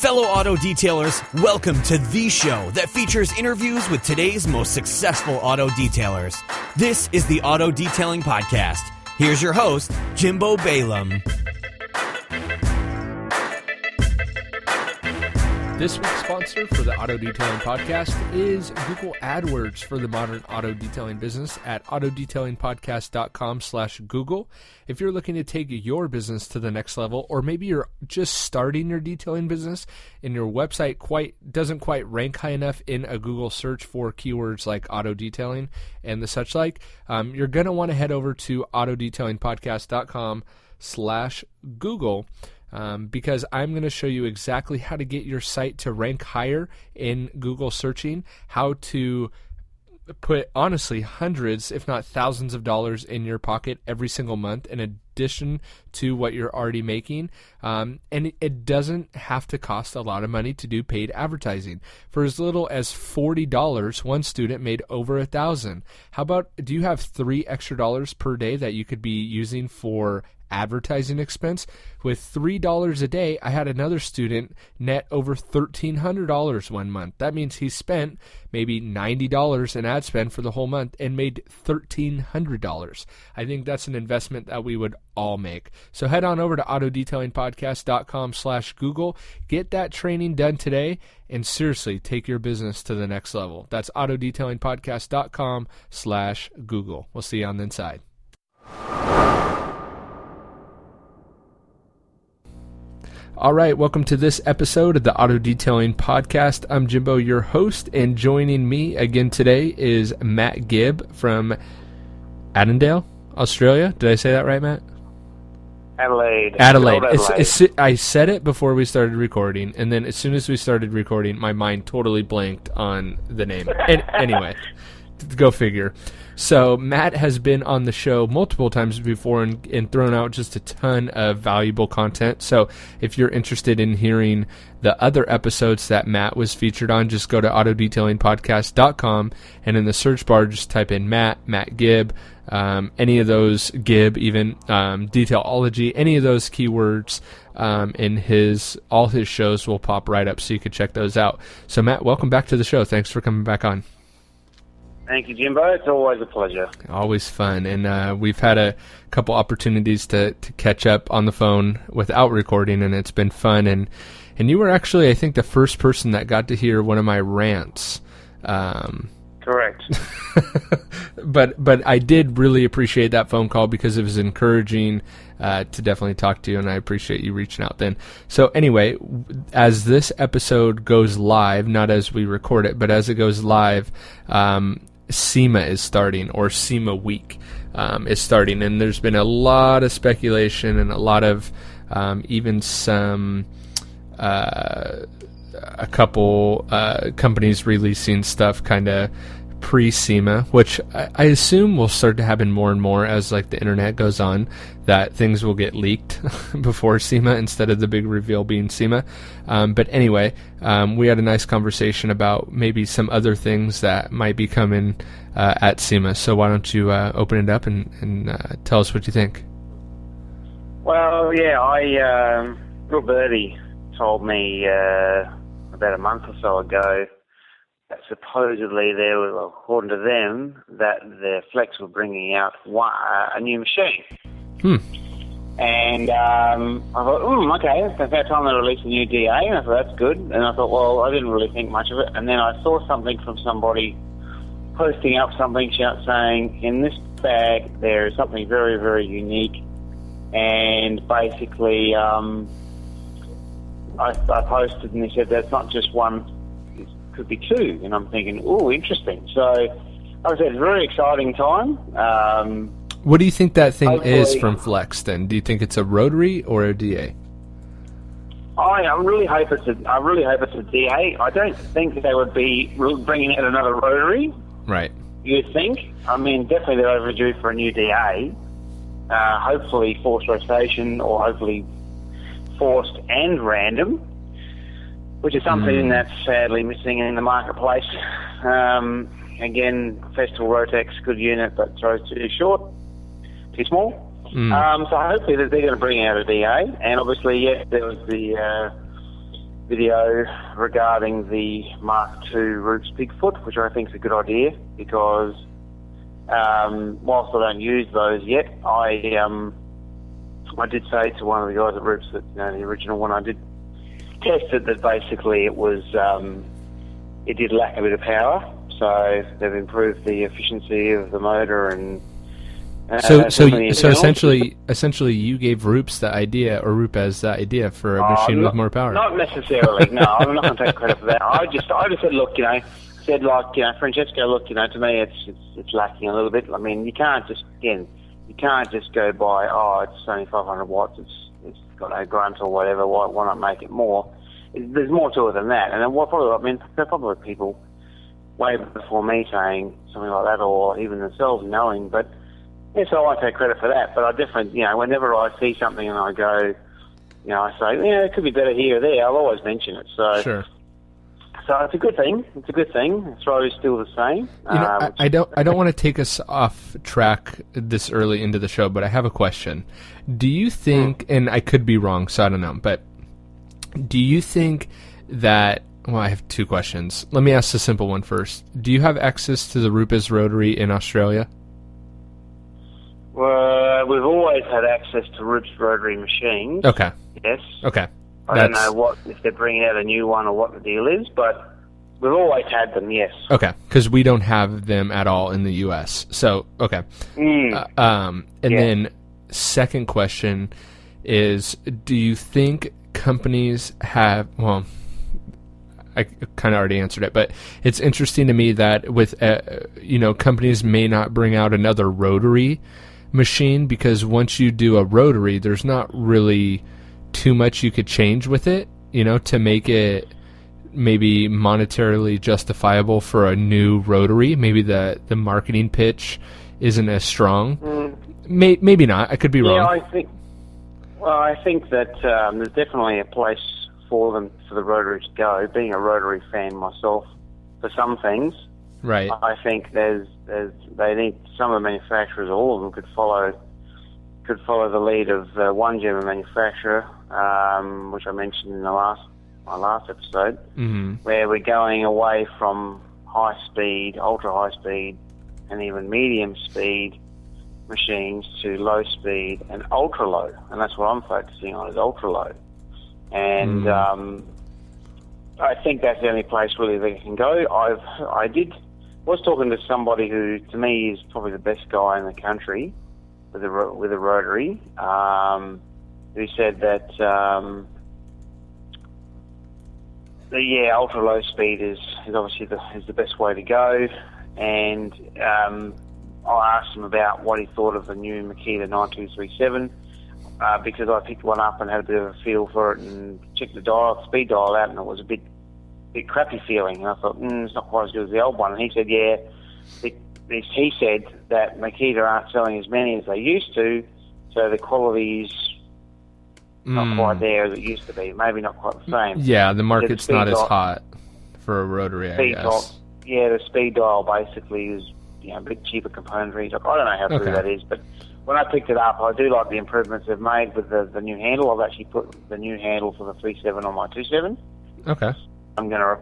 Fellow auto detailers, welcome to the show that features interviews with today's most successful auto detailers. This is the Auto Detailing Podcast. Here's your host, Jimbo Balaam. This week's sponsor for the Auto Detailing Podcast is Google AdWords for the modern auto detailing business at autodetailingpodcast.com/Google. If you're looking to take your business to the next level, or maybe you're just starting your detailing business and your website doesn't quite rank high enough in a Google search for keywords like auto detailing and the such like, you're going to want to head over to autodetailingpodcast.com/Google. Because I'm going to show you exactly how to get your site to rank higher in Google searching, how to put, honestly, hundreds, if not thousands of dollars in your pocket every single month in addition to what you're already making. And it doesn't have to cost a lot of money to do paid advertising. For as little as $40, one student made over $1,000. How about, do you have $3 extra per day that you could be using for advertising expense? With $3 a day, I had another student net over $1,300 one month. That means he spent maybe $90 in ad spend for the whole month and made $1,300. I think that's an investment that we would all make. So head on over to autodetailingpodcast.com/Google. Get that training done today and seriously take your business to the next level. That's autodetailingpodcast.com/Google. We'll see you on the inside. All right, welcome to this episode of the Auto Detailing Podcast. I'm Jimbo, your host, and joining me again today is Matt Gibb from Adelaide, Australia. Did I say that right, Matt? Adelaide. I said it before we started recording, and then as soon as we started recording, my mind totally blanked on the name. Anyway, go figure. So Matt has been on the show multiple times before and thrown out just a ton of valuable content. So if you're interested in hearing the other episodes that Matt was featured on, just go to autodetailingpodcast.com, and in the search bar, just type in Matt Gibb, any of those, Gibb even, Detailology, any of those keywords in all his shows will pop right up, so you can check those out. So Matt, welcome back to the show. Thanks for coming back on. Thank you, Jimbo. It's always a pleasure. Always fun. And we've had a couple opportunities to catch up on the phone without recording, and it's been fun. And you were actually, I think, the first person that got to hear one of my rants. Correct. But I did really appreciate that phone call because it was encouraging to definitely talk to you, and I appreciate you reaching out then. So anyway, as this episode goes live, not as we record it, but as it goes live, SEMA is starting, or SEMA week is starting, and there's been a lot of speculation and a lot of even some a couple companies releasing stuff kind of pre-SEMA, which I assume will start to happen more and more as like the internet goes on, that things will get leaked before SEMA instead of the big reveal being SEMA. But anyway, we had a nice conversation about maybe some other things that might be coming at SEMA. So why don't you open it up and tell us what you think? Well, yeah, little birdie told me about a month or so ago that supposedly there was, according to them, that the Flex were bringing out a new machine. And I thought, okay, it's about time they released a new DA, and I thought, that's good. And I thought, well, I didn't really think much of it. And then I saw something from somebody posting up something saying, in this bag there is something very, very unique. And basically, I posted, and they said that's not just one, could be two. And I'm thinking, oh, interesting. So, like I said, it's a very exciting time. What do you think that thing is from Flex then? Do you think it's a rotary or a DA? I really hope it's a DA. I don't think they would be bringing out another rotary. Right. You'd think. I mean, definitely they're overdue for a new DA. Hopefully forced rotation, or hopefully forced and random, which is something that's sadly missing in the marketplace. Again, Festival Rotex, good unit, but throws too short, too small. So hopefully they're going to bring out a DA. And obviously, yes, there was the video regarding the Mark II Roops Bigfoot, which I think is a good idea because whilst I don't use those yet, I did say to one of the guys at Roops that the original one I did test it, that basically it was it did lack a bit of power, so they've improved the efficiency of the motor and. So essentially, you gave Rupes the idea, or Rupes the idea for a machine with more power. Not necessarily. No, I'm not going to take credit for that. I just said, look, Francesco, look, to me, it's lacking a little bit. I mean, you can't just go by, it's only 500 watts. It's got no grunt or whatever. Why not make it more? There's more to it than that. And there are probably people way before me saying something like that, or even themselves knowing, but. Yeah, so I won't take credit for that, but I definitely, whenever I see something and I go, I say, it could be better here or there, I'll always mention it. So, sure. So it's a good thing. The throw is still the same. I don't want to take us off track this early into the show, but I have a question. Do you think, and I could be wrong, so I don't know, but do you think that, well, I have two questions. Let me ask the simple one first. Do you have access to the Rupes rotary in Australia? Well, we've always had access to Rupes rotary machines. Okay. Yes. Okay. I don't know if they're bringing out a new one or what the deal is, but we've always had them, yes. Okay, because we don't have them at all in the U.S. So, okay. Then second question is, do you think companies have, well, I kind of already answered it, but it's interesting to me that with, companies may not bring out another rotary machine, because once you do a rotary, there's not really too much you could change with it, to make it maybe monetarily justifiable for a new rotary. Maybe the marketing pitch isn't as strong. Maybe not. I could be wrong. I think that there's definitely a place for the rotary to go. Being a rotary fan myself, for some things, right? I think they need, some of the manufacturers, all of them, could follow the lead of one German manufacturer, which I mentioned in my last episode, where we're going away from high speed, ultra high speed, and even medium speed machines to low speed and ultra low, and that's what I'm focusing on, is ultra low. And I think that's the only place really they can go. I was talking to somebody who, to me, is probably the best guy in the country with a rotary, who said that ultra low speed is obviously the best way to go. And I asked him about what he thought of the new Makita 9237. Because I picked one up and had a bit of a feel for it and checked the speed dial out, and it was a bit crappy feeling. And I thought, it's not quite as good as the old one. And he said, he said that Makita aren't selling as many as they used to, so the quality's not quite there as it used to be. Maybe not quite the same. Yeah, the market's not as hot for a rotary, I guess. The speed dial basically is a bit cheaper componentry. I don't know how true that is, but when I picked it up, I do like the improvements they've made with the new handle. I've actually put the new handle for the 3.7 on my 2.7. Okay. I'm going to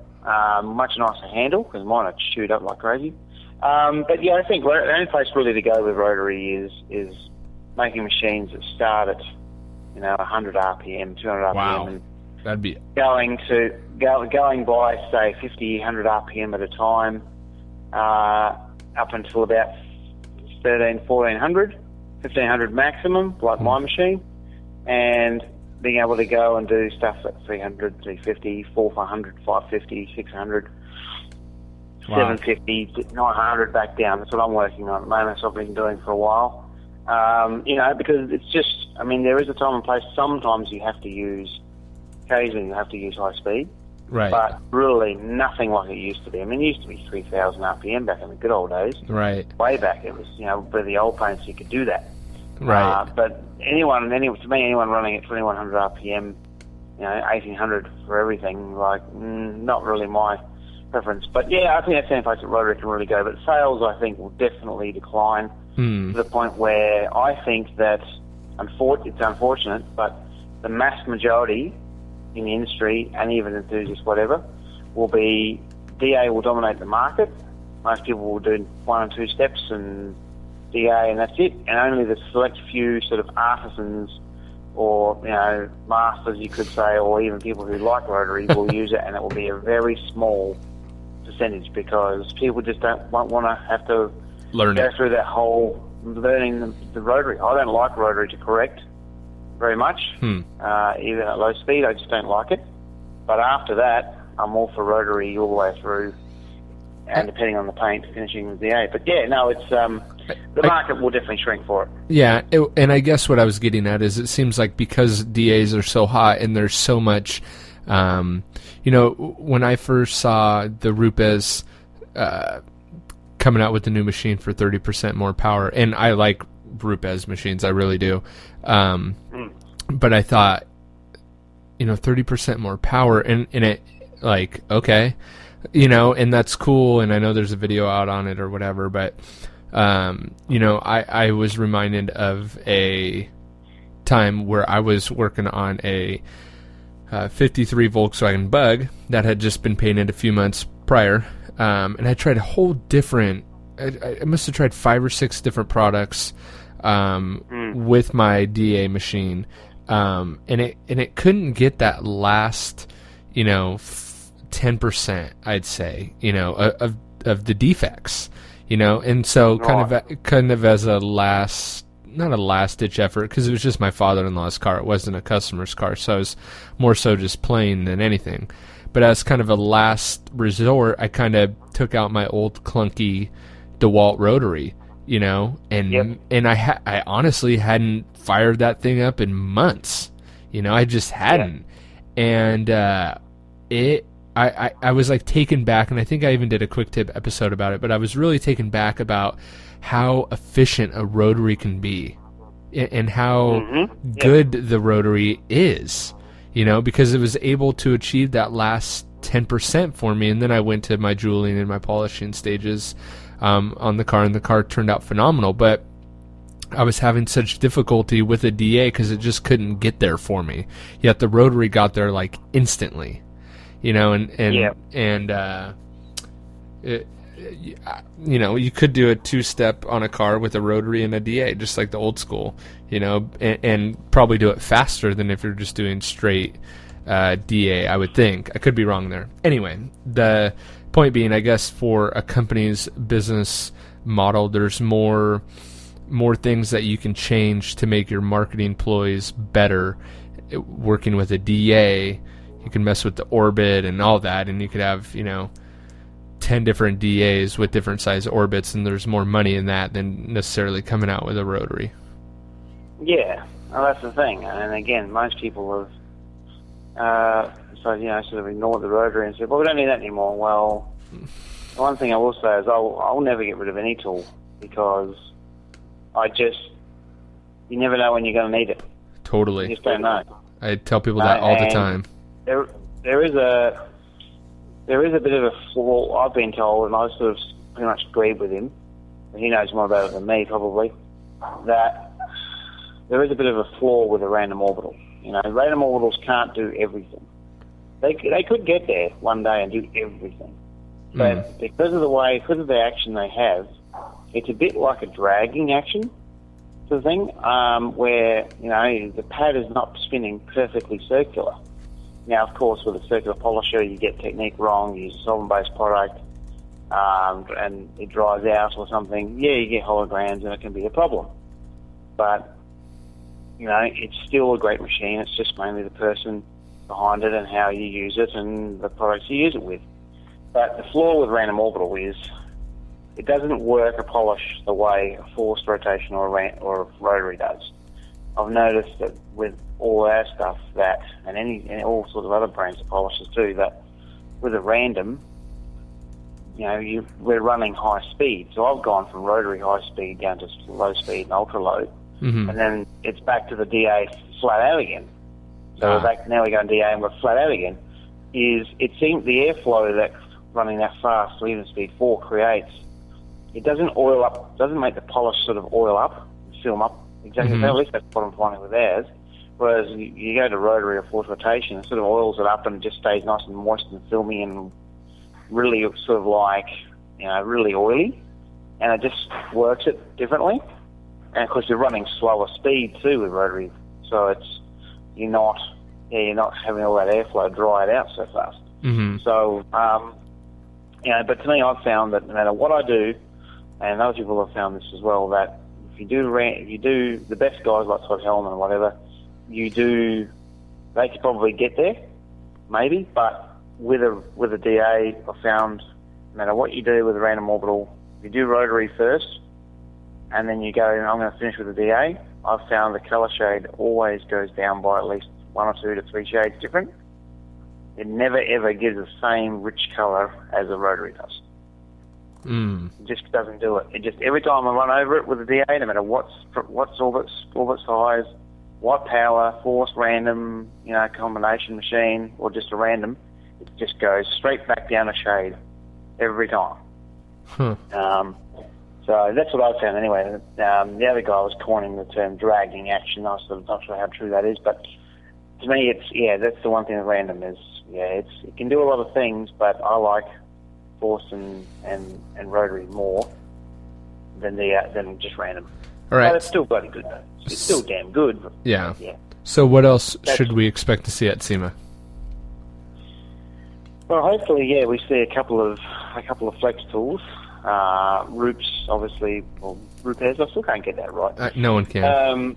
much nicer handle, because mine are chewed up like crazy. But yeah, I think the only place really to go with rotary is making machines that start at 100 RPM, 200 RPM, wow. and that'd be going by say 50, 100 RPM at a time, up until about 1400. 1500 maximum, like my machine, and being able to go and do stuff at 300, 350, 400, 550, 600, 750, 900 back down. That's what I'm working on at the moment. That's what I've been doing for a while. Because it's just, there is a time and place. Sometimes occasionally you have to use high speed. Right. But really nothing like it used to be. It used to be 3,000 RPM back in the good old days. Right. Way back, it was, with the old paints you could do that. Right. But anyone running at 2,100 RPM, 1,800 for everything, not really my preference. But yeah, I think that's the only place that rotary can really go. But sales, I think, will definitely decline to the point where I think that, it's unfortunate, but the mass majority in the industry, and even enthusiasts, whatever, will be DA will dominate the market. Most people will do 1 and 2 steps and DA, and that's it. And only the select few sort of artisans or, masters, you could say, or even people who like rotary will use it, and it will be a very small percentage because people just won't want to have to go through that whole learning the rotary. I don't like rotary to correct very much. Even at low speed, I just don't like it. But after that, I'm all for rotary all the way through, and depending on the paint, finishing with DA. But yeah, no, it's the market will definitely shrink for it. Yeah, and I guess what I was getting at is it seems like because DAs are so hot and there's so much, when I first saw the Rupes coming out with the new machine for 30% more power, and I like Rupes machines, I really do, but I thought, 30% more power, and it, like, okay, and that's cool, and I know there's a video out on it or whatever, but I was reminded of a time where I was working on a 53 Volkswagen Bug that had just been painted a few months prior, and I tried a whole different, I must have tried 5 or 6 different products with my DA machine, and it couldn't get that last 10%, I'd say, of the defects, and so kind of as a not a last ditch effort, because it was just my father-in-law's car, it wasn't a customer's car, so I was more so just playing than anything. But as kind of a last resort, I kind of took out my old clunky DeWalt rotary, and I honestly hadn't fired that thing up in months, I just hadn't, and I was like taken back, and I think I even did a quick tip episode about it, but I was really taken back about how efficient a rotary can be and how good the rotary is, because it was able to achieve that last 10% for me. And then I went to my jeweling and my polishing stages on the car, and the car turned out phenomenal. But I was having such difficulty with a DA because it just couldn't get there for me. Yet the rotary got there like instantly. You could do a 2-step on a car with a rotary and a DA, just like the old school, and probably do it faster than if you're just doing straight DA, I would think. I could be wrong there. Anyway, the point being, I guess, for a company's business model, there's more things that you can change to make your marketing employees better. Working with a DA, you can mess with the orbit and all that, and you could have 10 different DAs with different size orbits, and there's more money in that than necessarily coming out with a rotary. Yeah, well, that's the thing. And again, most people have sort of ignored the rotary and said, well, we don't need that anymore. Well, the one thing I will say is I'll never get rid of any tool, because you never know when you're going to need it. Totally. You just don't know. I tell people that all the time. There is a bit of a flaw, I've been told, and I sort of pretty much agreed with him, and he knows more about it than me probably, that there is a bit of a flaw with a random orbital. Random orbitals can't do everything. They could get there one day and do everything. But because of the action they have, it's a bit like a dragging action sort of thing, where, the pad is not spinning perfectly circular. Now, of course, with a circular polisher, you get technique wrong, you use a solvent-based product, and it dries out or something. Yeah, you get holograms, and it can be a problem. But, it's still a great machine. It's just mainly the person behind it and how you use it and the products you use it with. But the flaw with random orbital is it doesn't work a polish the way a forced rotation or a rotary does. I've noticed that with all our stuff and all sorts of other brands of polishes too, that with a random, we're running high speed. So I've gone from rotary high speed down to low speed and ultra low, and then it's back to the DA flat out again. So now we're going DA and we're flat out again. It seems the airflow that running that fast, even speed 4 creates, it doesn't oil up, doesn't make the polish sort of oil up, film up exactly. At least that's what I'm finding with ours. Whereas you go to rotary or forced rotation, it sort of oils it up and it just stays nice and moist and filmy and really sort of like, really oily. And it just works it differently. And of course you're running slower speed too with rotary. So you're not having all that airflow dry it out so fast. Mm-hmm. So, but to me I've found that no matter what I do, and other people have found this as well, that if you do the best guys like Todd Hellman or whatever, they could probably get there, maybe, but with a DA, I found no matter what you do with a random orbital, if you do rotary first, and then you go, I'm going to finish with a DA, I've found the colour shade always goes down by at least 1 or 2 to 3 shades different. It never ever gives the same rich colour as a rotary does. It just doesn't do it. It just, every time I run over it with a DA, no matter what's orbit size, what power, force, random, combination machine, or just a random, it just goes straight back down a shade every time. So that's what I found anyway. The other guy was coining the term dragging action. I was sort of not sure how true that is, but to me, that's the one thing with random is, it can do a lot of things, but I like force and rotary more than just random. All right. But it's still bloody good though. It's still damn good. But, yeah. So what else should we expect to see at SEMA? Well, hopefully, we see a couple of flex tools. Roops, obviously, or Rupes. I still can't get that right. No one can.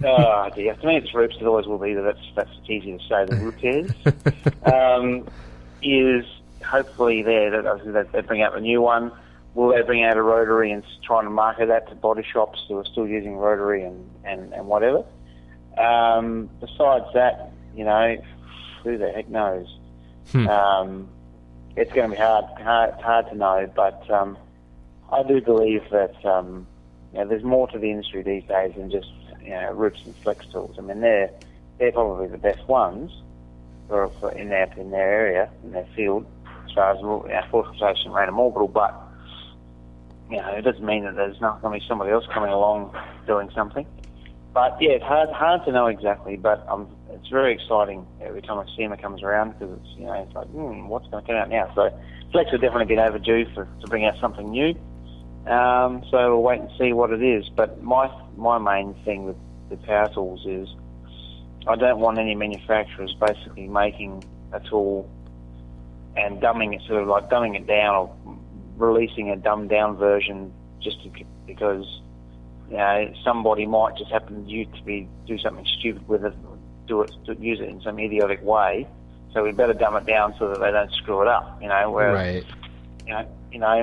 Oh dear. To me, it's Roops. It always will be. That's easy to say. The Rupes is hopefully that they bring out a new one. Will they bring out a rotary and try and market that to body shops who are still using rotary and whatever? Besides that, who the heck knows? It's going to be hard to know, but I do believe that there's more to the industry these days than just roots and flex tools. I mean, they're probably the best ones for in their area, in their field, as far as force rotation, random orbital. But it doesn't mean that there's not going to be somebody else coming along doing something. But it's hard to know exactly. But it's very exciting every time a SEMA comes around because it's like what's going to come out now. So Flex have definitely been overdue to bring out something new. So we'll wait and see what it is. But my main thing with the power tools is I don't want any manufacturers basically making a tool and dumbing it down or releasing a dumbed down version just because somebody might just happen to do something stupid with it, use it in some idiotic way. So we better dumb it down so that they don't screw it up. Whereas, right.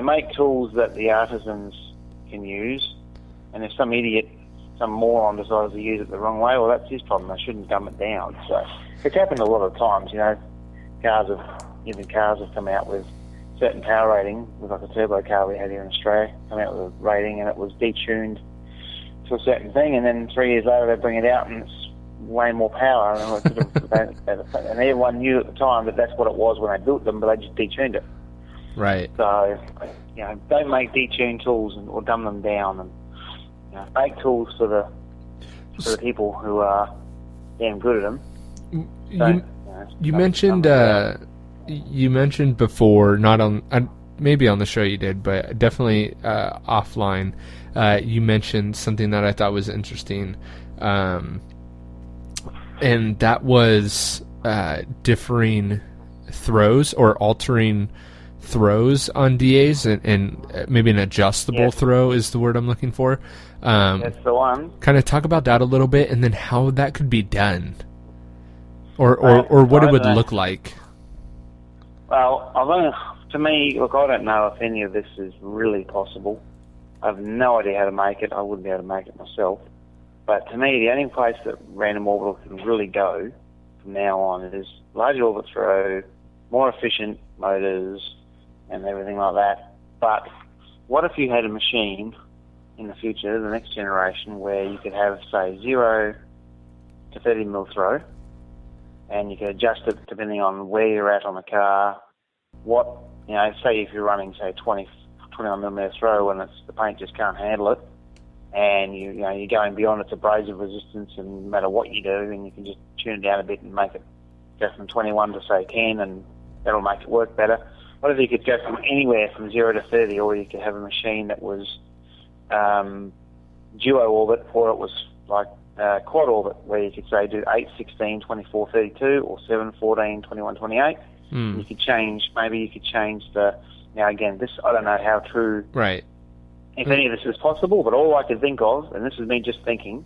Make tools that the artisans can use, and if some idiot, some moron decides to use it the wrong way, well, that's his problem. They shouldn't dumb it down. So it's happened a lot of times. Cars have come out with certain power rating, with like a turbo car we had here in Australia, come out with a rating, and it was detuned to a certain thing, and then 3 years later they bring it out and it's way more power, and everyone knew at the time that that's what it was when they built them, but they just detuned it. Right. So, don't make detuned tools or dumb them down, and make tools for the people who are damn good at them. You mentioned before, not on maybe on the show you did, but definitely offline. You mentioned something that I thought was interesting, and that was differing throws or altering throws on DAs, and maybe an adjustable throw is the word I'm looking for. That's the one. Kind of talk about that a little bit, and then how that could be done, or what it would look like. Well, to me, look, I don't know if any of this is really possible. I have no idea how to make it. I wouldn't be able to make it myself. But to me, the only place that random orbital can really go from now on is large orbit throw, more efficient motors, and everything like that. But what if you had a machine in the future, the next generation, where you could have, say, 0 to 30 mil throw, and you can adjust it depending on where you're at on the car. Say if you're running, say, 21 millimeter throw and the paint just can't handle it, and you're going beyond its abrasive resistance, and no matter what you do, and you can just tune it down a bit and make it go from 21 to say 10, and that'll make it work better. What if you could go from anywhere from 0 to 30, or you could have a machine that was duo orbit, or it was like quad orbit, where you could say do 8, 16, 24, 32, or 7, 14, 21, 28. You could change, maybe you could change now again, this, I don't know how true, right, if any of this is possible, but all I could think of, and this is me just thinking,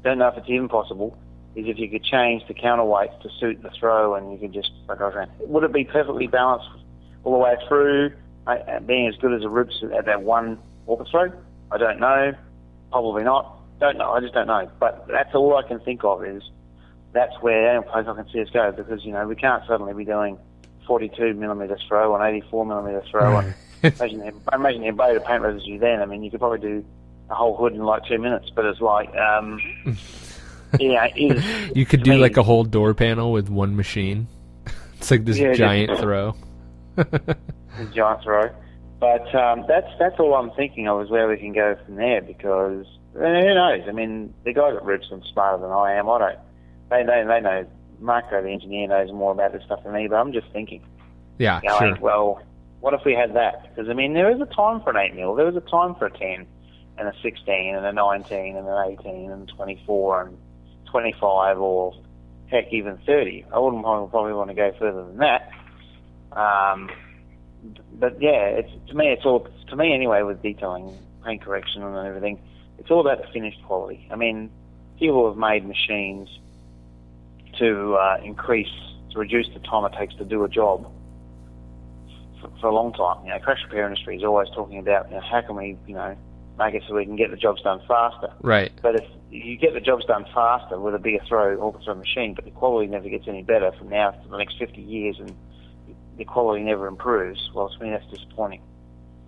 don't know if it's even possible, is if you could change the counterweights to suit the throw, and you could just go around. Would it be perfectly balanced all the way through, being as good as a Roots at that one orbit throw? I don't know. Probably not. Don't know. I just don't know. But that's all I can think of, is that's where the only place I can see us go, because, we can't suddenly be doing 42mm throw and 84mm throw, and imagine the abated paint residue then. I mean, you could probably do a whole hood in like 2 minutes, but it's like, you could do like a whole door panel with one machine. It's like this giant throw. A giant throw. But that's all I'm thinking of, is where we can go from there, because who knows? I mean, the guys at Roots are smarter than I am. They know. Marco, the engineer, knows more about this stuff than me, but I'm just thinking. Yeah, sure. Well, what if we had that? Because, I mean, there is a time for an 8mm. There was a time for a 10 and a 16 and a 19 and an 18 and 24 and 25, or heck, even 30. I wouldn't probably want to go further than that. But yeah, to me anyway, with detailing, paint correction and everything, it's all about the finished quality. I mean, people have made machines to reduce the time it takes to do a job for a long time. Crash repair industry is always talking about, how can we, make it so we can get the jobs done faster. Right. But if you get the jobs done faster with a bigger orchestra machine, but the quality never gets any better from now to the next 50 years, and the quality never improves, well, to me that's disappointing.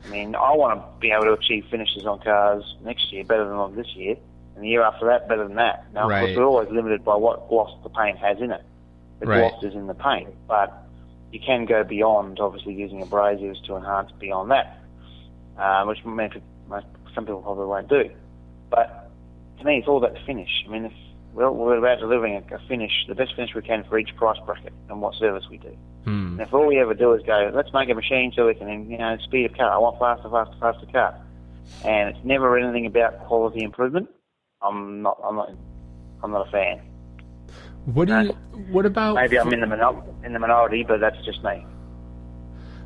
I mean, I want to be able to achieve finishes on cars next year better than on this year, and the year after that better than that. Now, of course, we're always limited by what gloss the paint has in it. The gloss is in the paint, but you can go beyond, obviously, using abrasives to enhance beyond that, which some people probably won't do. But to me, it's all about the finish. I mean, if we're about delivering a finish, the best finish we can for each price bracket and what service we do. And if all we ever do is go, let's make a machine so we can, speed a car. I want faster car. And it's never anything about quality improvement. I'm not a fan. What about? Maybe I'm in the minority, but that's just me.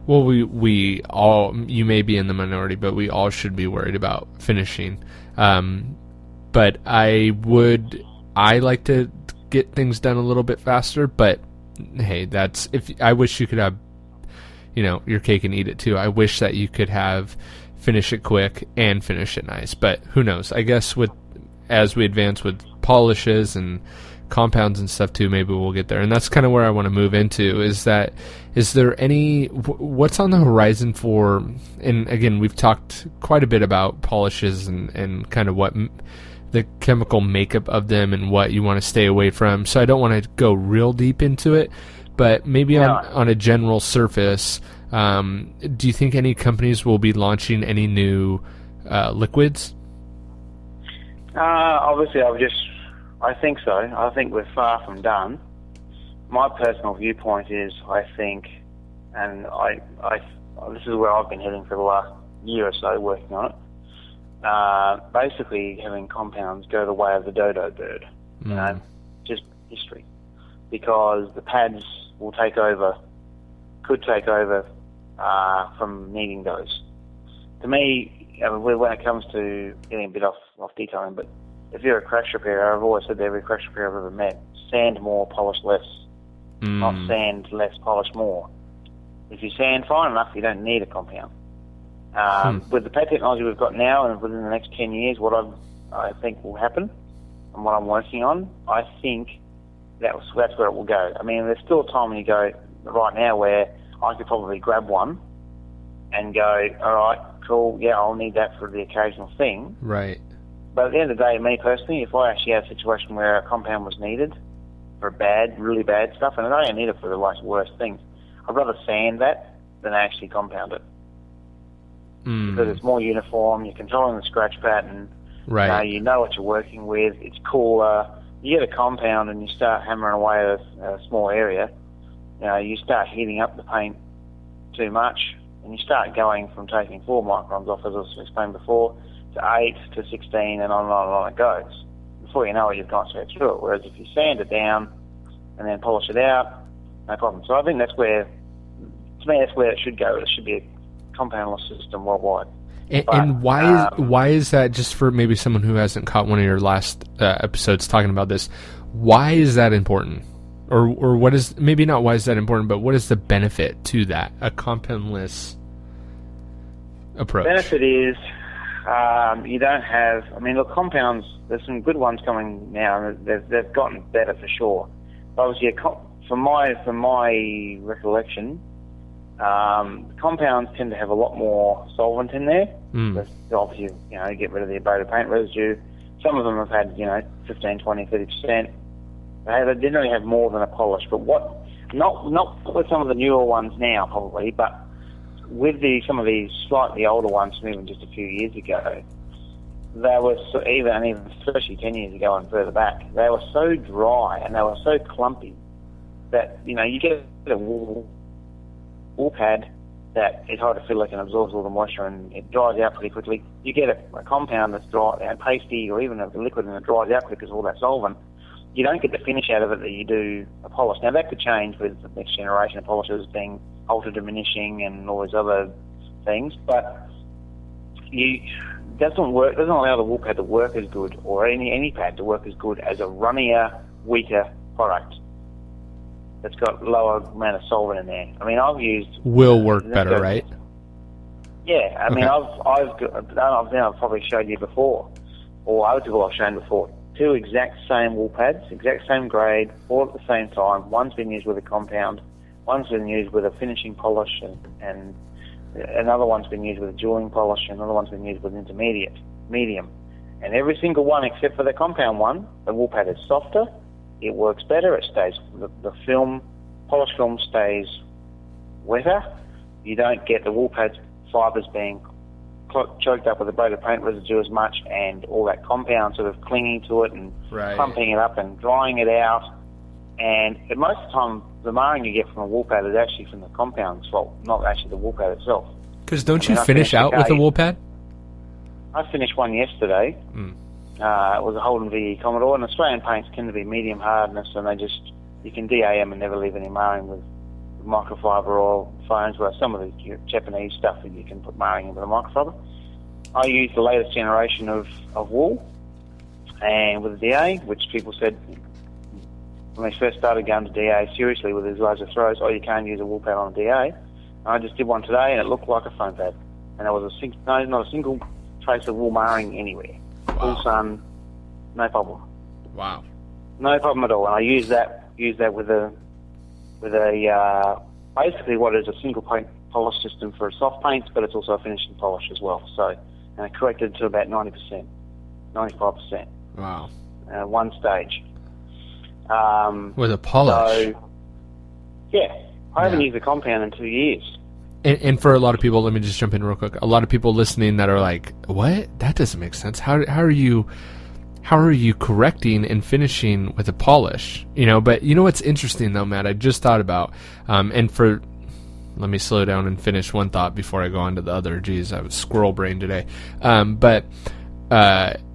Well, we all, you may be in the minority, but we all should be worried about finishing. But I like to get things done a little bit faster, but hey, I wish you could have, your cake and eat it too. I wish that you could have finish it quick and finish it nice, but who knows? I guess as we advance with polishes and compounds and stuff too, maybe we'll get there. And that's kind of where I want to move into, is there what's on the horizon for, and again, we've talked quite a bit about polishes and kind of what the chemical makeup of them and what you want to stay away from. So I don't want to go real deep into it, but maybe on a general surface, do you think any companies will be launching any new liquids? Obviously, I think so. I think we're far from done. My personal viewpoint is, I think, and this is where I've been heading for the last year or so, working on it. Basically, having compounds go the way of the dodo bird. Just history, because the pads will could take over from needing those. To me, when it comes to getting a bit off detailing, but if you're a crash repairer, I've always said to every crash repairer I've ever met, sand more, polish less. Not sand less, polish more. If you sand fine enough, you don't need a compound. With the pad technology we've got now, and within the next 10 years, what I think will happen, and what I'm working on, I think that's where it will go. I mean, there's still a time when you go right now where I could probably grab one and go, all right, cool, yeah, I'll need that for the occasional thing. Right. But at the end of the day, me personally, if I actually had a situation where a compound was needed for really bad stuff, and I don't need it for the worst things, I'd rather sand that than actually compound it. Because it's more uniform, you're controlling the scratch pattern, Right. You know what you're working with. It's cooler. You get a compound and you start hammering away at a small area. You start heating up the paint too much, and you start going from taking 4 microns off, as I was explained before, to 8 to 16, and on and on and on it goes. Before you know it, you've gone straight through it. Whereas if you sand it down and then polish it out, no problem. So I think that's where it should go. It should be a compoundless system worldwide. And why is that? Just for maybe someone who hasn't caught one of your last episodes talking about this, why is that important? Or what is, maybe not why is that important, but what is the benefit to that, a compoundless approach? The benefit is you don't have, look, compounds, there's some good ones coming now, and they've gotten better for sure. Obviously, from my recollection, compounds tend to have a lot more solvent in there. Obviously, get rid of the abated paint residue. Some of them have had, 15, 20, 30%. They generally have more than a polish. But not with some of the newer ones now, probably, but with some of these slightly older ones from even just a few years ago, they were even especially 10 years ago and further back, they were so dry and they were so clumpy that, you get a wool pad that is hydrophilic and absorbs all the moisture and it dries out pretty quickly. You get a compound that's dry and pasty, or even a liquid, and it dries out quick because of all that solvent. You don't get the finish out of it that you do a polish. Now, that could change with the next generation of polishers being ultra diminishing and all these other things, but it doesn't allow the wool pad to work as good, or any pad to work as good as a runnier, weaker product that's got lower amount of solvent in there. I've used... Will work better, right? Yeah, Okay. I've probably showed you before, or other people I've shown before, 2 exact same wool pads, exact same grade, all at the same time. One's been used with a compound, one's been used with a finishing polish, and another one's been used with a jeweling polish, and another one's been used with medium. And every single one except for the compound one, the wool pad is softer, it works better, it stays, the polish film stays wetter, you don't get the wool pad's fibres being choked up with abated paint residue as much, and all that compound sort of clinging to it and clumping it up and drying it out. And most of the time, the marring you get from a wool pad is actually from the compound's fault, not actually the wool pad itself. Because don't you finish out with a wool pad? I finished one yesterday. It was a Holden VE Commodore, and Australian paints tend to be medium hardness, and you can DA them and never leave any marring with microfiber or foams, where some of the Japanese stuff that you can put marring in with a microfiber. I used the latest generation of wool, and with a DA, which people said when they first started going to DA seriously with these larger throws, you can't use a wool pad on a DA. And I just did one today, and it looked like a foam pad, and there was not a single trace of wool marring anywhere. Wow. Full sun, no problem. Wow. No problem at all. And I used that with a basically what is a single paint polish system for soft paints, but it's also a finishing polish as well. So, and it corrected to about 90%, 95%. Wow. One stage. With a polish. So, yeah. I haven't used a compound in 2 years. And for a lot of people, let me just jump in real quick. A lot of people listening that are like, "What? That doesn't make sense. How are you correcting and finishing with a polish?" But what's interesting though, Matt? I just thought about, let me slow down and finish one thought before I go on to the other. Geez, I was squirrel brain today. But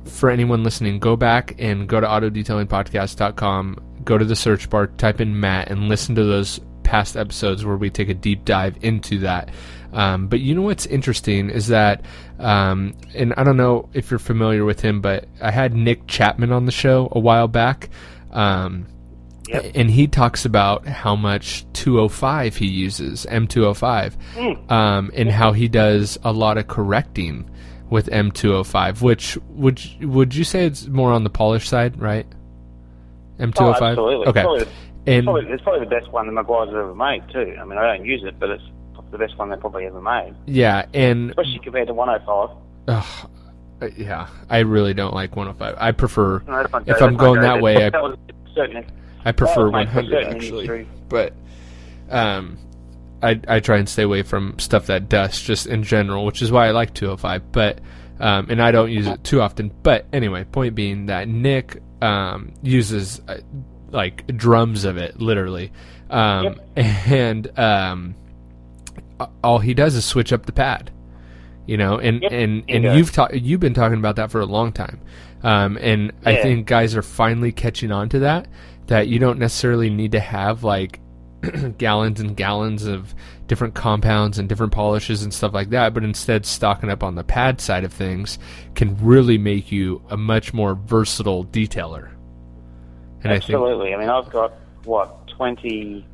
for anyone listening, go back and go to autodetailingpodcast.com. Go to the search bar, type in Matt, and listen to those past episodes where we take a deep dive into that. But what's interesting is that, and I don't know if you're familiar with him, but I had Nick Chapman on the show a while back, and he talks about how much 205 he uses, M205, and how he does a lot of correcting with M205, which would you say it's more on the polish side, right? M205? Oh, absolutely. Okay. It's probably the best one that Maguire's ever made, too. I don't use it, but it's the best one they probably ever made. Yeah, and... especially compared to 105. Yeah, I really don't like 105. I prefer... if I'm going that way, I prefer 100, actually. But I try and stay away from stuff that dusts, just in general, which is why I like 205. But and I don't use it too often. But anyway, point being that Nick uses like drums of it, literally, and all he does is switch up the pad. And you've been talking about that for a long time, and I think guys are finally catching on to that you don't necessarily need to have like gallons and gallons of different compounds and different polishes and stuff like that, but instead stocking up on the pad side of things can really make you a much more versatile detailer. And absolutely. I mean, I've got 20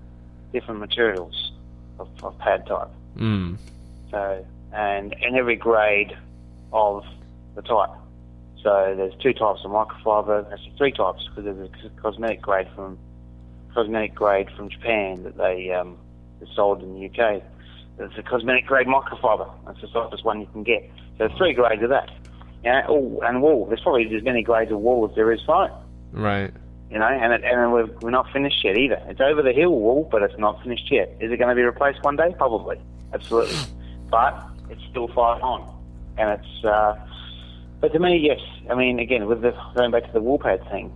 different materials of pad type. So. And every grade of the type. So there's 2 types of microfiber. Actually 3 types, because there's a cosmetic grade from Japan that they is sold in the UK. There's a cosmetic grade microfiber. That's the softest one you can get. So there's 3 grades of that. And wool. There's probably as many grades of wool as there is foam. Right. And we're not finished yet either. It's over the hill wool, but it's not finished yet. Is it going to be replaced one day? Probably. Absolutely. But it's still fight on, and it's. But to me, yes. I mean, again, going back to the wool pad thing,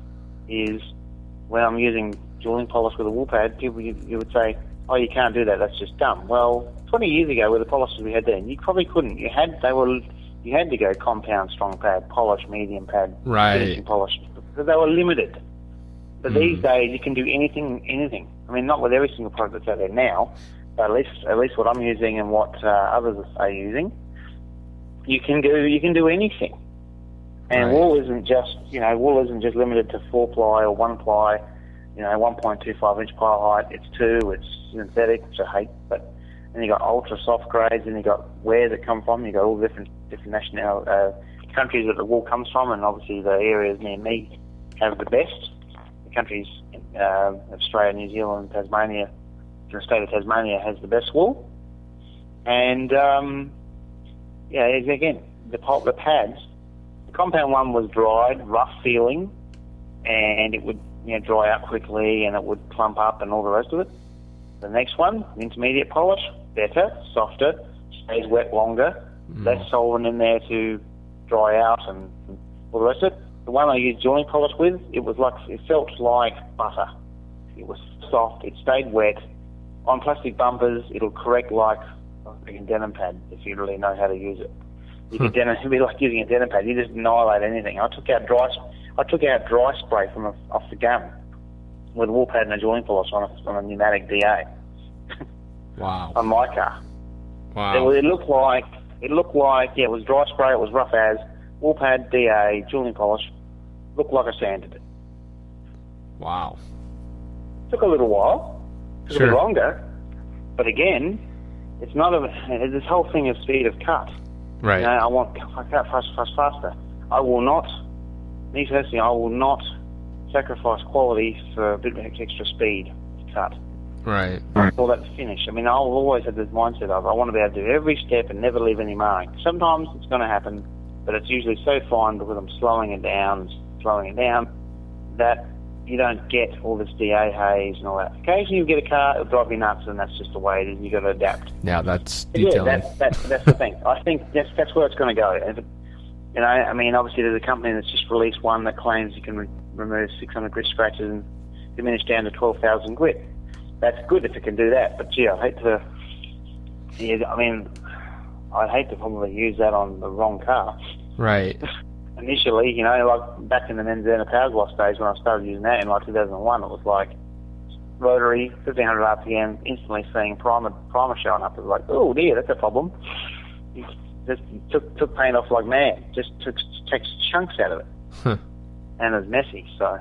is when I'm using jeweling polish with a wool pad, people you would say, "Oh, you can't do that. That's just dumb." Well, 20 years ago, with the polishes we had then, you probably couldn't. You had to go compound, strong pad, polish, medium pad, finishing polish, because they were limited. But these days, you can do anything. I mean, not with every single product that's out there now. But at least what I'm using and what others are using, you can do anything. And wool isn't just limited to 4-ply or 1-ply, 1.25 inch pile height. It's 2. It's synthetic, which I hate. But then you got ultra soft grades, and you got where they come from. You got all different national countries that the wool comes from, and obviously the areas near me have the best. The countries, Australia, New Zealand, Tasmania. The state of Tasmania has the best wool, and again, the pads. The compound one was dried, rough feeling, and it would dry out quickly, and it would clump up, and all the rest of it. The next one, intermediate polish, better, softer, stays wet longer, less solvent in there to dry out, and all the rest of it. The one I used jeweling polish with, it felt like butter. It was soft. It stayed wet. On plastic bumpers, it'll correct like a denim pad if you really know how to use it. It'd be like using a denim pad. You just annihilate anything. I took out dry spray from off the gun with a wool pad and a jeweling polish on a pneumatic DA. Wow. On my car. Wow. It looked like it was dry spray. It was rough as wool pad, DA, jeweling polish. Looked like I sanded it. Wow. Took a little while. Took a bit longer, but again, it's this whole thing of speed of cut. Right. I want cut faster. I will not sacrifice quality for a bit of extra speed of cut. Right. For that to finish. I mean, I've always had this mindset of I want to be able to do every step and never leave any mark. Sometimes it's going to happen, but it's usually so fine because I'm slowing it down, that you don't get all this DA haze and all that. Occasionally you get a car, it'll drive you nuts, and that's just the way it is. You've got to adapt. Yeah, that's detailing. That's the thing. I think that's where it's going to go. I mean, obviously there's a company that's just released one that claims you can remove 600 grit scratches and diminish down to 12,000 grit. That's good if it can do that, but gee, I'd hate to probably use that on the wrong car. Right. Initially, like back in the Menzana Power Gloss days when I started using that in like 2001, it was like rotary, 1500 RPM, instantly seeing primer showing up. It was like, oh dear, that's a problem. You just took paint off like mad, just takes chunks out of it. And it was messy, so.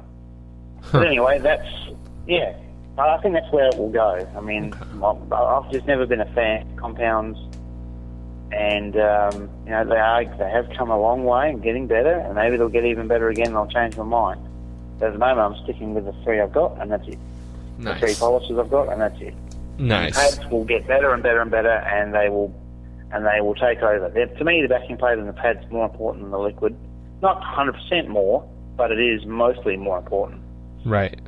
But anyway, I think that's where it will go. I mean, I've just never been a fan of compounds. And, they have come a long way and getting better, and maybe they'll get even better again and I'll change my mind. But at the moment, I'm sticking with the 3 I've got, and that's it. Nice. The 3 polishes I've got, and that's it. Nice. The pads will get better and better and better, and they will take over. To me, the backing plate and the pad's more important than the liquid. Not 100% more, but it is mostly more important. Right.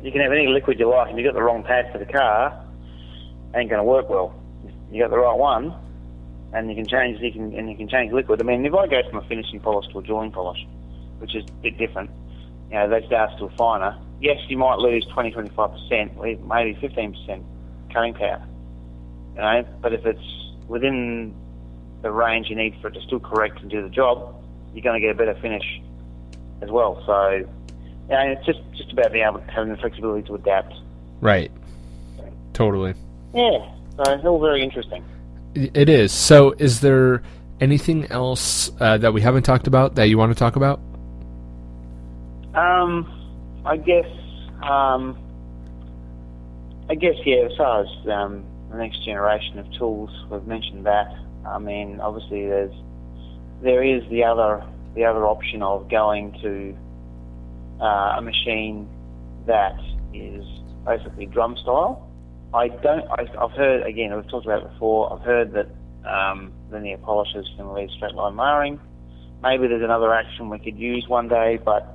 You can have any liquid you like, and you got the wrong pad for the car, ain't going to work well. You got the right one, and you can change liquid. I mean, if I go from a finishing polish to a jewelling polish, which is a bit different, that starts to a finer. Yes, you might lose 20-25%, maybe 15% cutting power. But if it's within the range you need for it to still correct and do the job, you're going to get a better finish as well. So, it's just about being able to have the flexibility to adapt. Right. Totally. Yeah. So it's all very interesting. It is. So, is there anything else that we haven't talked about that you want to talk about? I guess, yeah, as far as the next generation of tools, we've mentioned that. I mean, obviously there is the other option of going to a machine that is basically drum style. I've heard, again, we've talked about it before, I've heard that linear polishers can leave straight line marring. Maybe there's another action we could use one day, but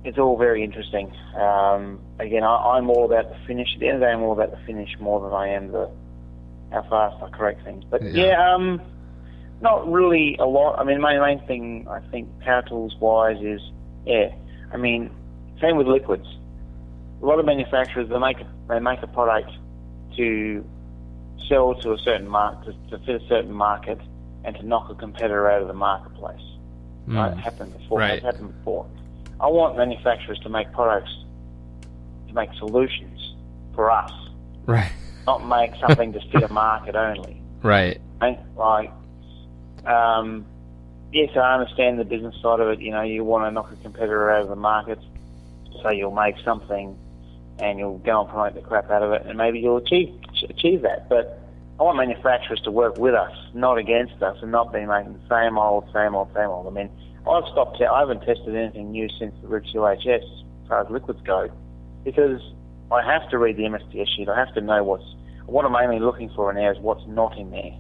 it's all very interesting. Again, I'm all about the finish. At the end of the day, I'm all about the finish more than I am how fast I correct things. But not really a lot. I mean, my main thing, I think, power tools wise is, I mean, same with liquids. A lot of manufacturers, they make a product to sell to a certain market, to fit a certain market, and to knock a competitor out of the marketplace. Right? It happened before. Right. It's happened before. I want manufacturers to make products, to make solutions for us. Right. Not make something to fit a market only. Right. Right? Like, yes, I understand the business side of it. You want to knock a competitor out of the market, so you'll make something and you'll go and promote the crap out of it, and maybe you'll achieve that. But I want manufacturers to work with us, not against us, and not be making the same old. I mean, I haven't tested anything new since the Root 2HS as far as liquids go, because I have to read the MSDS sheet. I have to know what I'm mainly looking for in there is what's not in there,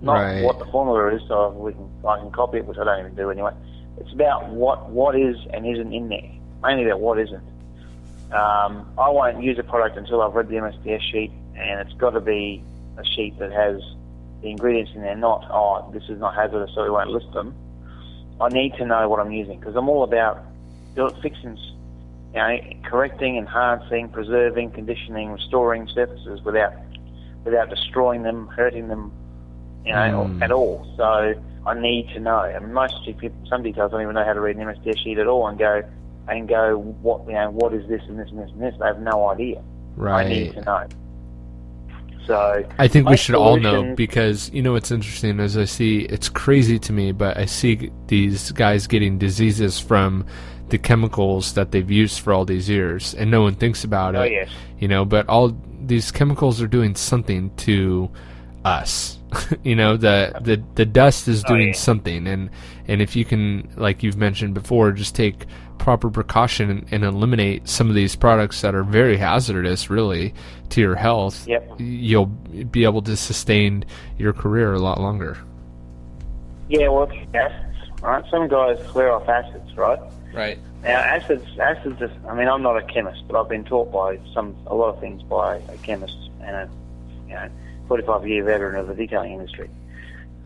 not what the formula is, so I can copy it, which I don't even do anyway. It's about what is and isn't in there, mainly about what isn't. I won't use a product until I've read the MSDS sheet, and it's got to be a sheet that has the ingredients in there, not, this is not hazardous, so we won't list them. I need to know what I'm using, because I'm all about fixing, correcting, enhancing, preserving, conditioning, restoring surfaces without destroying them, hurting them, at all. So I need to know. I mean, some details don't even know how to read an MSDS sheet at all, and go, what is this and this and this and this? They have no idea. Right. I need to know. So I think we should all know, because what's interesting is it's crazy to me, but I see these guys getting diseases from the chemicals that they've used for all these years, and no one thinks about it. Oh, yes. But all these chemicals are doing something to us. The dust is doing something, and if you can, like you've mentioned before, just take proper precaution and eliminate some of these products that are very hazardous, really, to your health, you'll be able to sustain your career a lot longer. Yeah, well, acids, right? Some guys swear off acids, right? Right. Now, acids. I mean, I'm not a chemist, but I've been taught by a lot of things by a chemist and a 45-year veteran of the detailing industry.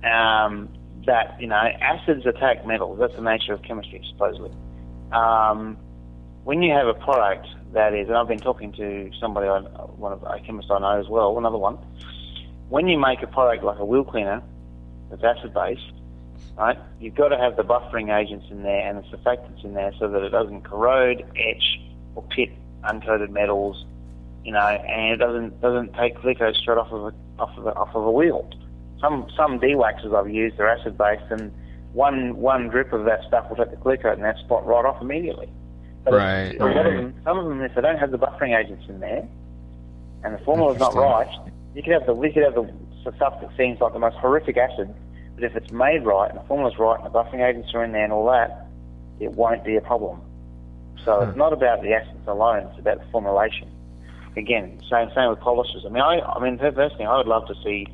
That acids attack metals. That's the nature of chemistry, supposedly. When you have a product that is, and I've been talking to a chemist I know as well, another one. When you make a product like a wheel cleaner that's acid-based, right, you've got to have the buffering agents in there and the surfactants in there so that it doesn't corrode, etch, or pit uncoated metals, and it doesn't take glycose straight off of a wheel. Some de-waxes I've used are acid-based, and one drip of that stuff will take the clear coat in that spot right off immediately. But right. Some of them, if they don't have the buffering agents in there, and the formula's not right, we could have the stuff that seems like the most horrific acid, but if it's made right, and the formula's right, and the buffering agents are in there and all that, it won't be a problem. So it's not about the acids alone, it's about the formulation. Again, same with polishers. I mean, personally, I would love to see,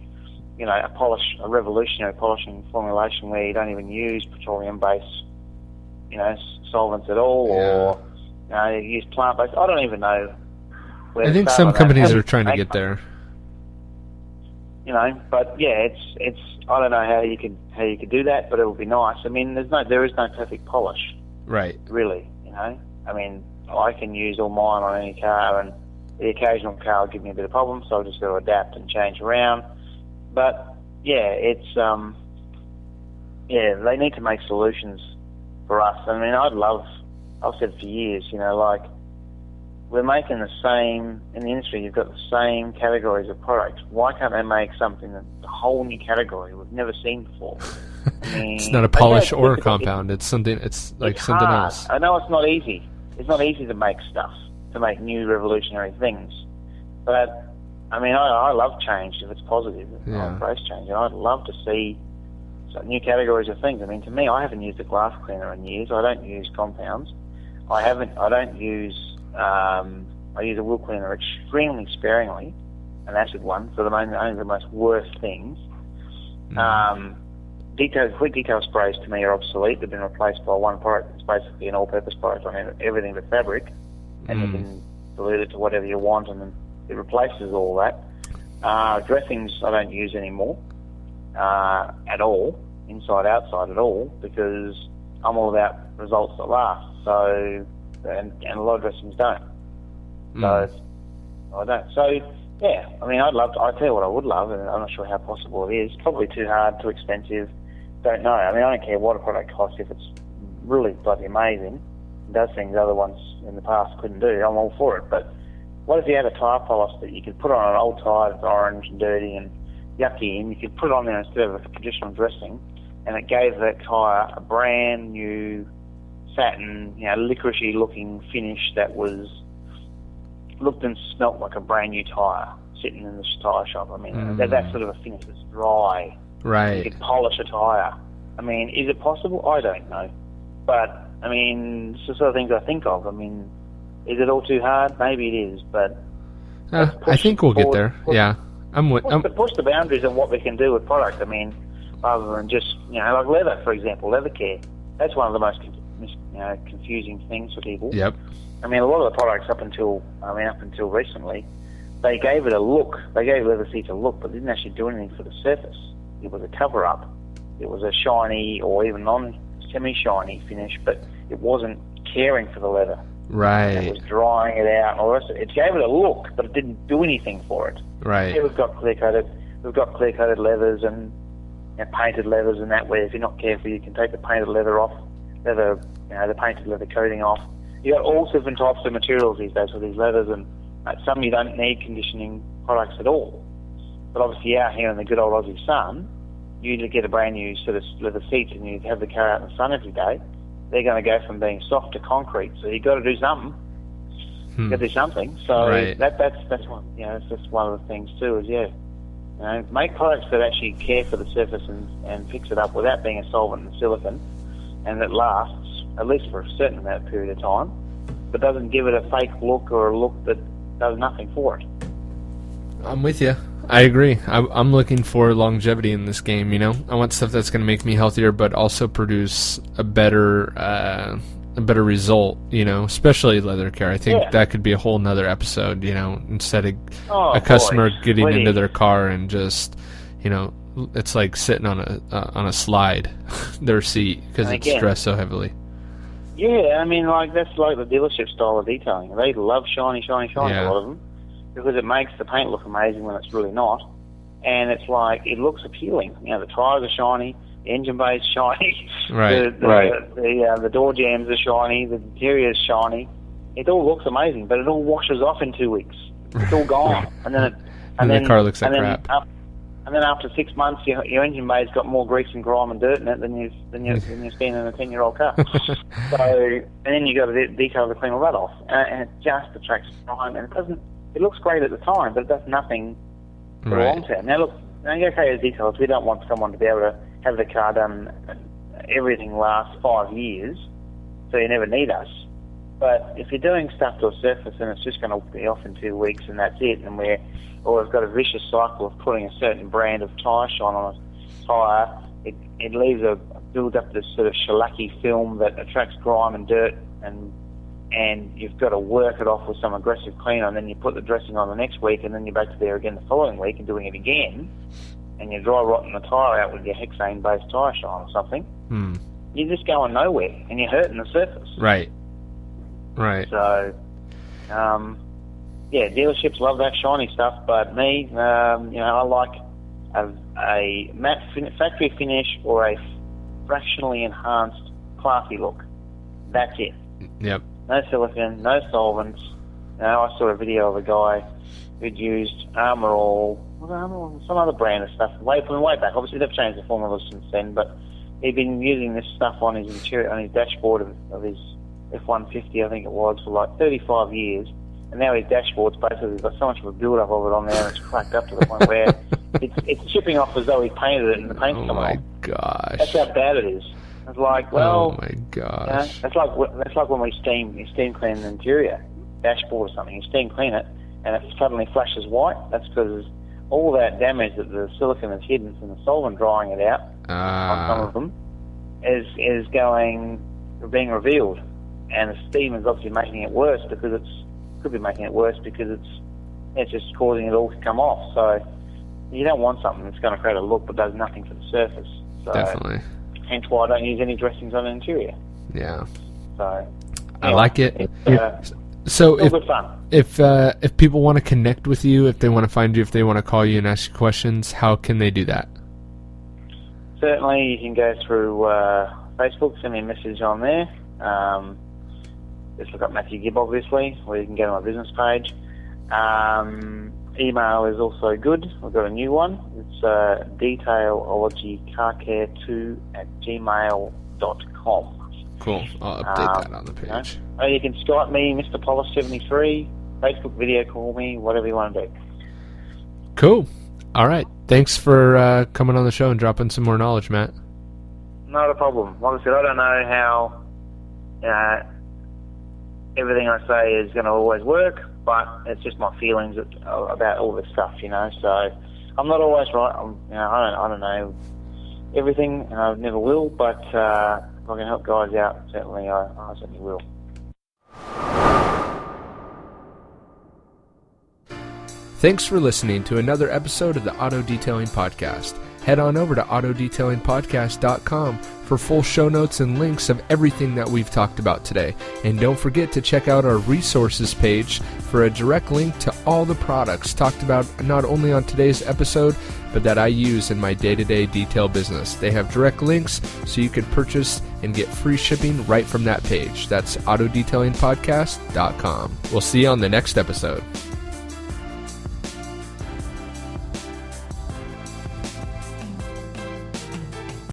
a revolutionary polishing formulation where you don't even use petroleum-based, solvents at all, or you use plant-based. I don't even know. I think some companies are trying to get there. But yeah, it's I don't know how you could do that, but it would be nice. I mean, there is no perfect polish, Right. really. I mean, I can use all mine on any car, and the occasional car will give me a bit of problem, so I've just got to adapt and change around. But yeah, they need to make solutions for us. I mean, I've said for years, like, we're making the same, in the industry, you've got the same categories of products. Why can't they make something that's a whole new category we've never seen before? I mean, It's not a polish or a compound. It's something hard. else. I know it's not easy. It's not easy to make stuff, to make new revolutionary things. But, I mean, I love change if it's positive. Yeah. I embrace change. And I'd love to see new categories of things. I mean, to me, I haven't used a glass cleaner in years. I don't use compounds. I use a wheel cleaner extremely sparingly, an acid one, for only the most worst things. Quick detail sprays to me are obsolete. They've been replaced by one product that's basically an all-purpose product on everything but fabric, and you can dilute it to whatever you want, and then it replaces all that. Dressings I don't use anymore at all, inside, outside at all, because I'm all about results that last. So, and a lot of dressings don't. So I don't. So yeah, I mean, I'll tell you what I would love, and I'm not sure how possible it is. Probably too hard, too expensive. Don't know. I mean, I don't care what a product costs if it's really bloody amazing. It does things other ones in the past couldn't do. I'm all for it. But what if you had a tyre polish that you could put on an old tyre that's orange and dirty and yucky, and you could put it on there instead of a traditional dressing, and it gave that tyre a brand new satin, licoricey looking finish that looked and smelt like a brand new tyre sitting in the tyre shop. I mean, that sort of a finish that's dry. Right. You could polish a tyre. I mean, is it possible? I don't know. But, I mean, it's the sort of things I think of. I mean, is it all too hard? Maybe it is, but... I think we'll get there. Yeah. Push the boundaries of what we can do with product. I mean, rather than just, like leather, for example, leather care. That's one of the most confusing things for people. Yep. I mean, a lot of the products up until recently, they gave it a look. They gave leather seats a look, but didn't actually do anything for the surface. It was a cover-up. It was a shiny or even non-semi-shiny finish, but it wasn't caring for the leather. Right. It was drying it out and all the rest of it. It gave it a look, but it didn't do anything for it. Right. Yeah, we've got clear-coated leathers and painted leathers and that, where if you're not careful, you can take the painted leather off, the painted leather coating off. You've got all different types of materials these days for these leathers, and some you don't need conditioning products at all. But obviously out here in the good old Aussie sun, you get a brand new sort of leather seats and you have the car out in the sun every day. They're going to go from being soft to concrete, so you've got to do something. You've got to do something. So right. that's one. It's just one of the things too. Is make products that actually care for the surface and fix it up without being a solvent and silicone, and that lasts at least for a certain amount of period of time, but doesn't give it a fake look or a look that does nothing for it. I'm with you. I agree. I'm looking for longevity in this game. I want stuff that's going to make me healthier, but also produce a better result. Especially leather care. I think that could be a whole nother episode. Instead of a customer getting into their car and just, it's like sitting on a slide, their seat, because it's stressed so heavily. Yeah, I mean, that's like the dealership style of detailing. They love shiny, a lot of them, because it makes the paint look amazing when it's really not. And it's like, it looks appealing. The tyres are shiny, the engine bay is shiny, right. the door jambs are shiny, the interior is shiny. It all looks amazing, but it all washes off in 2 weeks. It's all gone. And then the car looks like crap. And then after 6 months, your engine bay's got more grease and grime and dirt in it than you've seen in a 10-year-old car. And then you got to detail to clean all that off, and it just attracts grime. And it doesn't. It looks great at the time, but it does nothing for the long term. Now look, okay, as detailers, we don't want someone to be able to have the car done. Everything lasts 5 years, so you never need us. But if you're doing stuff to a surface and it's just going to be off in 2 weeks and that's it, and we've got a vicious cycle of putting a certain brand of tyre shine on a tyre, it leaves builds up this sort of shellacky film that attracts grime and dirt and and you've got to work it off with some aggressive cleaner, and then you put the dressing on the next week, and then you're back to there again the following week and doing it again, and you're dry rotting the tyre out with your hexane-based tyre shine or something, you're just going nowhere, and you're hurting the surface. Right. So, dealerships love that shiny stuff, but me, I like a matte factory finish or a fractionally enhanced classy look. That's it. Yep. No silicone, no solvents. I saw a video of a guy who'd used Armour All, some other brand of stuff, way back. Obviously, they've changed the formula since then, but he'd been using this stuff on his interior, on his dashboard of his F-150, I think it was, for like 35 years. And now his dashboard's basically got so much of a build-up of it on there, and it's cracked up to the point where it's chipping off as though he painted it and the paint's come off. Oh, my gosh. That's how bad it is. It's like, well... Oh, my gosh. That's like when you steam clean an interior dashboard or something. You steam clean it, and it suddenly flashes white. That's because all that damage that the silicone has hidden from the solvent drying it out on some of them is being revealed. And the steam is obviously making it worse because it's just causing it all to come off. So you don't want something that's going to create a look but does nothing for the surface. So, definitely. Hence why I don't use any dressings on an interior. Yeah. So I like it. So good fun. If people want to connect with you, if they want to find you, if they want to call you and ask you questions, how can they do that? Certainly, you can go through Facebook, send me a message on there. Just look up Matthew Gibb, obviously, or you can go to my business page. Email is also good. I've got a new one. It's detailogycarcare2@gmail.com. Cool. I'll update that on the page. You can Skype me, Mr. Polish73, Facebook video call me, whatever you want to do. Cool. All right. Thanks for coming on the show and dropping some more knowledge, Matt. Not a problem. Like I said, I don't know how everything I say is going to always work, but it's just my feelings about all this stuff, So I'm not always right. I don't know everything, and I never will. But if I can help guys out, certainly I certainly will. Thanks for listening to another episode of the Auto Detailing Podcast. Head on over to autodetailingpodcast.com for full show notes and links of everything that we've talked about today. And don't forget to check out our resources page for a direct link to all the products talked about not only on today's episode, but that I use in my day-to-day detail business. They have direct links so you can purchase and get free shipping right from that page. That's autodetailingpodcast.com. We'll see you on the next episode.